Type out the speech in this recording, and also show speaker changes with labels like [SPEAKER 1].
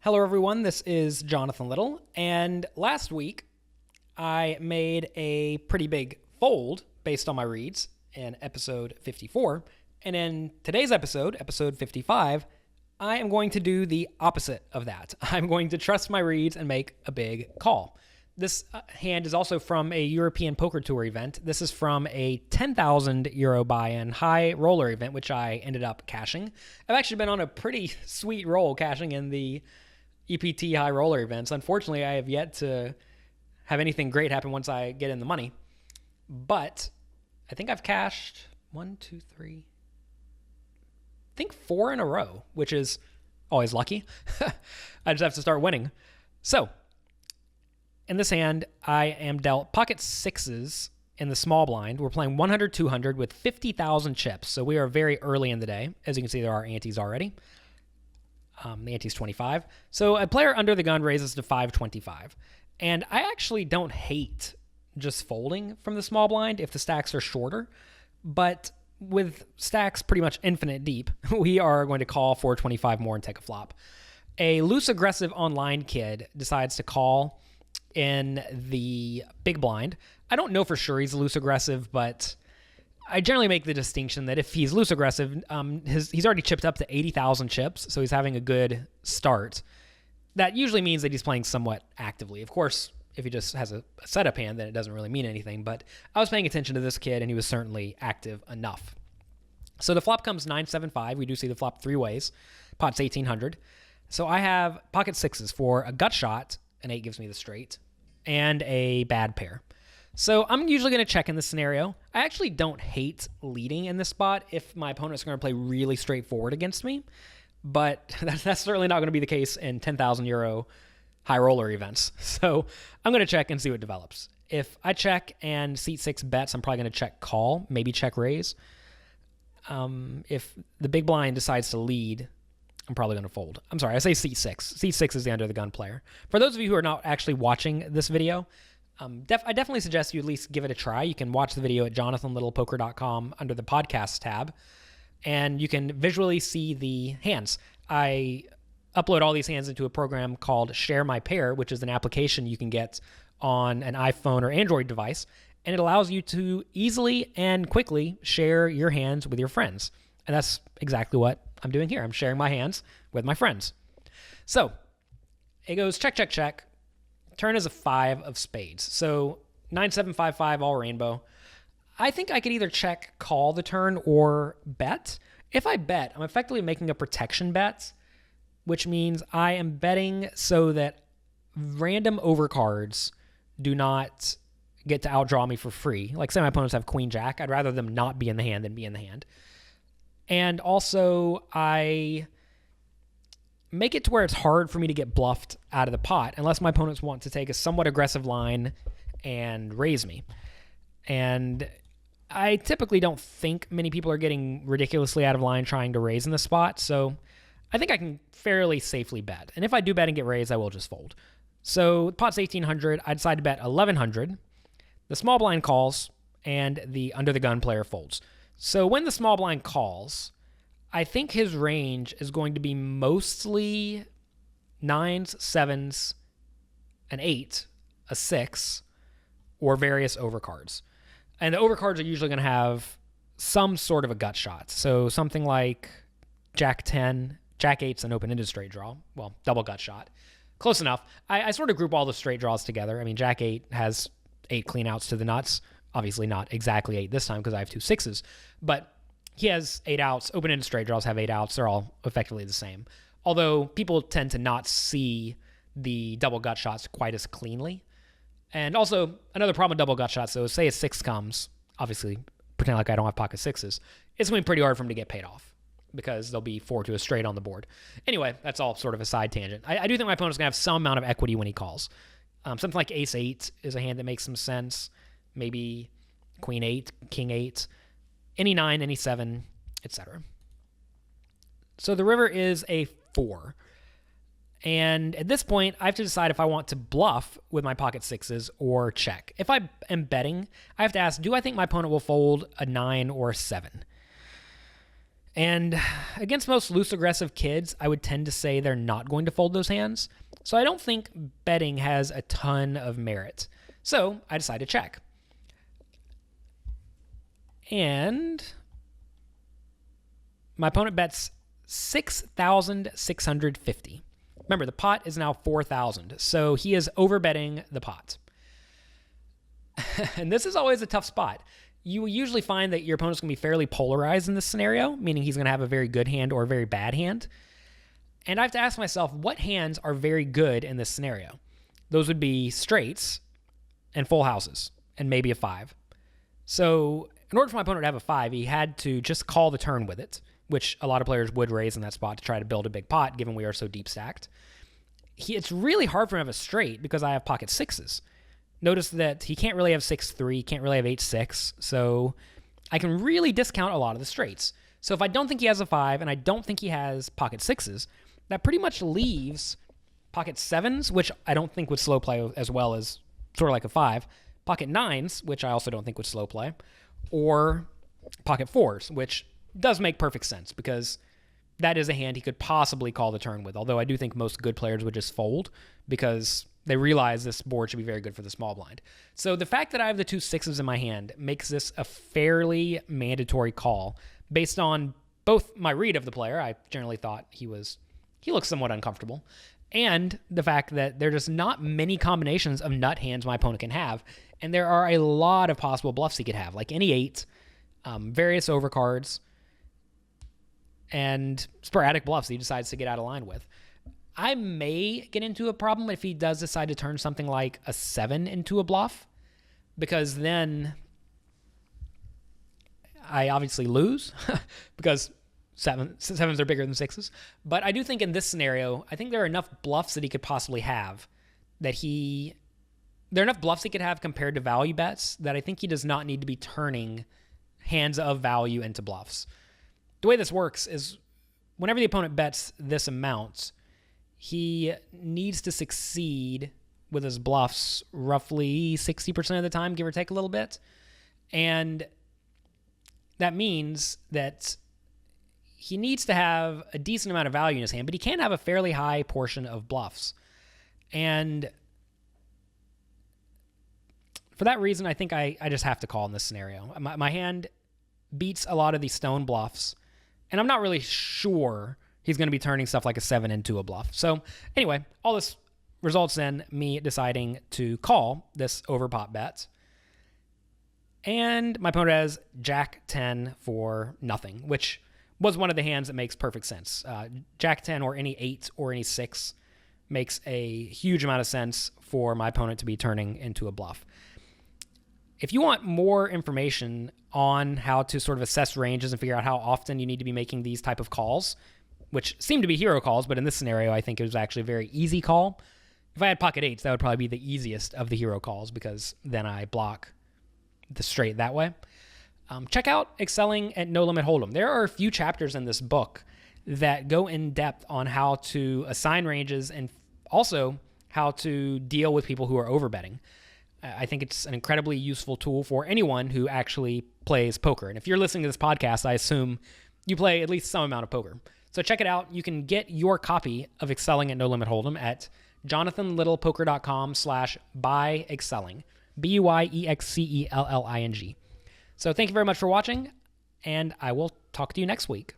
[SPEAKER 1] Hello, everyone. This is Jonathan Little. And last week, I made a pretty big fold based on my reads in episode 54. And in today's episode, episode 55, I am going to do the opposite of that. I'm going to trust my reads and make a big call. This hand is also from a European Poker Tour event. This is from a 10,000 euro buy-in high roller event, which I ended up cashing. I've actually been on a pretty sweet roll cashing in the EPT high roller events. Unfortunately, I have yet to have anything great happen once I get in the money. But I think I've cashed 4 in a row, which is always lucky. I just have to start winning. So in this hand, I am dealt pocket sixes in the small blind. We're playing 100, 200 with 50,000 chips. So we are very early in the day. As you can see, there are antes already. The ante's 25. So a player under the gun raises to 525. And I actually don't hate just folding from the small blind if the stacks are shorter. But with stacks pretty much infinite deep, we are going to call 425 more and take a flop. A loose aggressive online kid decides to call in the big blind. I don't know for sure he's loose aggressive, but I generally make the distinction that if he's loose aggressive, he's already chipped up to 80,000 chips, so he's having a good start. That usually means that he's playing somewhat actively. Of course, if he just has a setup hand, then it doesn't really mean anything, but I was paying attention to this kid, and he was certainly active enough. So the flop comes 975. We do see the flop three ways. Pot's 1,800. So I have pocket sixes for a gut shot. An 8 gives me the straight, and a bad pair. So I'm usually going to check in this scenario. I actually don't hate leading in this spot if my opponent's going to play really straightforward against me, but that's certainly not going to be the case in 10,000 euro high roller events. So I'm going to check and see what develops. If I check and seat 6 bets, I'm probably going to check call, maybe check raise. If the big blind decides to lead, I'm probably going to fold. I'm sorry, I say seat 6. Seat 6 is the under the gun player. For those of you who are not actually watching this video, I definitely suggest you at least give it a try. You can watch the video at jonathanlittlepoker.com under the podcast tab, and you can visually see the hands. I upload all these hands into a program called Share My Pair, which is an application you can get on an iPhone or Android device, and it allows you to easily and quickly share your hands with your friends. And that's exactly what I'm doing here. I'm sharing my hands with my friends. So it goes check, check, check. Turn is a 5 of spades. So 9-7-5-5 all rainbow. I think I could either check call the turn or bet. If I bet, I'm effectively making a protection bet, which means I am betting so that random overcards do not get to outdraw me for free. Like say my opponents have queen jack. I'd rather them not be in the hand than be in the hand. And also I make it to where it's hard for me to get bluffed out of the pot unless my opponents want to take a somewhat aggressive line and raise me. And I typically don't think many people are getting ridiculously out of line trying to raise in the spot, so I think I can fairly safely bet. And if I do bet and get raised, I will just fold. So pot's 1,800. I decide to bet 1,100. The small blind calls, and the under the gun player folds. So when the small blind calls, I think his range is going to be mostly 9s, 7s, an 8, a 6, or various overcards. And the overcards are usually going to have some sort of a gut shot. So something like Jack 10, Jack 8's an open-ended straight draw. Well, double gut shot. Close enough. I sort of group all the straight draws together. I mean, Jack 8 has 8 clean outs to the nuts. Obviously not exactly 8 this time because I have 2 6s. But he has 8 outs. Open-ended straight draws have 8 outs. They're all effectively the same. Although people tend to not see the double gut shots quite as cleanly. And also, another problem with double gut shots, though, is say a 6 comes, obviously, pretend like I don't have pocket 6s, it's going to be pretty hard for him to get paid off because there'll be 4 to a straight on the board. Anyway, that's all sort of a side tangent. I do think my opponent's going to have some amount of equity when he calls. Something like ace 8 is a hand that makes some sense. Maybe queen 8, king 8. Any 9, any 7, etc. So the river is a 4. And at this point, I have to decide if I want to bluff with my pocket 6s or check. If I am betting, I have to ask, do I think my opponent will fold a 9 or a 7? And against most loose aggressive kids, I would tend to say they're not going to fold those hands. So I don't think betting has a ton of merit. So I decide to check. And my opponent bets 6,650. Remember, the pot is now 4,000, so he is overbetting the pot. And this is always a tough spot. You will usually find that your opponent's going to be fairly polarized in this scenario, meaning he's going to have a very good hand or a very bad hand. And I have to ask myself, what hands are very good in this scenario? Those would be straights and full houses, and maybe a 5. So in order for my opponent to have a 5, he had to just call the turn with it, which a lot of players would raise in that spot to try to build a big pot, given we are so deep stacked. It's really hard for him to have a straight because I have pocket 6s. Notice that he can't really have 6-3, can't really have 8-6, so I can really discount a lot of the straights. So if I don't think he has a 5 and I don't think he has pocket 6s, that pretty much leaves pocket 7s, which I don't think would slow play as well as sort of like a 5, pocket 9s, which I also don't think would slow play, or pocket 4s, which does make perfect sense because that is a hand he could possibly call the turn with, although I do think most good players would just fold because they realize this board should be very good for the small blind. So the fact that I have the 2 6s in my hand makes this a fairly mandatory call based on both my read of the player. I generally thought he looks somewhat uncomfortable, and the fact that there are just not many combinations of nut hands my opponent can have, and there are a lot of possible bluffs he could have, like any 8, various overcards, and sporadic bluffs he decides to get out of line with. I may get into a problem if he does decide to turn something like a 7 into a bluff, because then I obviously lose because sevens are bigger than 6s. But I do think in this scenario, I think there are enough bluffs that he could possibly have there are enough bluffs he could have compared to value bets that I think he does not need to be turning hands of value into bluffs. The way this works is whenever the opponent bets this amount, he needs to succeed with his bluffs roughly 60% of the time, give or take a little bit. And that means that he needs to have a decent amount of value in his hand, but he can have a fairly high portion of bluffs. And for that reason, I think I just have to call in this scenario. My hand beats a lot of these stone bluffs, and I'm not really sure he's going to be turning stuff like a 7 into a bluff. So anyway, all this results in me deciding to call this overpot bet. And my opponent has Jack 10 for nothing, which was one of the hands that makes perfect sense. Jack 10 or any 8 or any 6 makes a huge amount of sense for my opponent to be turning into a bluff. If you want more information on how to sort of assess ranges and figure out how often you need to be making these type of calls, which seem to be hero calls, but in this scenario, I think it was actually a very easy call. If I had pocket 8s, that would probably be the easiest of the hero calls because then I block the straight that way. Check out Excelling at No Limit Hold'em. There are a few chapters in this book that go in depth on how to assign ranges and also how to deal with people who are overbetting. I think it's an incredibly useful tool for anyone who actually plays poker. And if you're listening to this podcast, I assume you play at least some amount of poker. So check it out. You can get your copy of Excelling at No Limit Hold'em at jonathanlittlepoker.com/buyexcelling. BUYEXCELLING. So thank you very much for watching, and I will talk to you next week.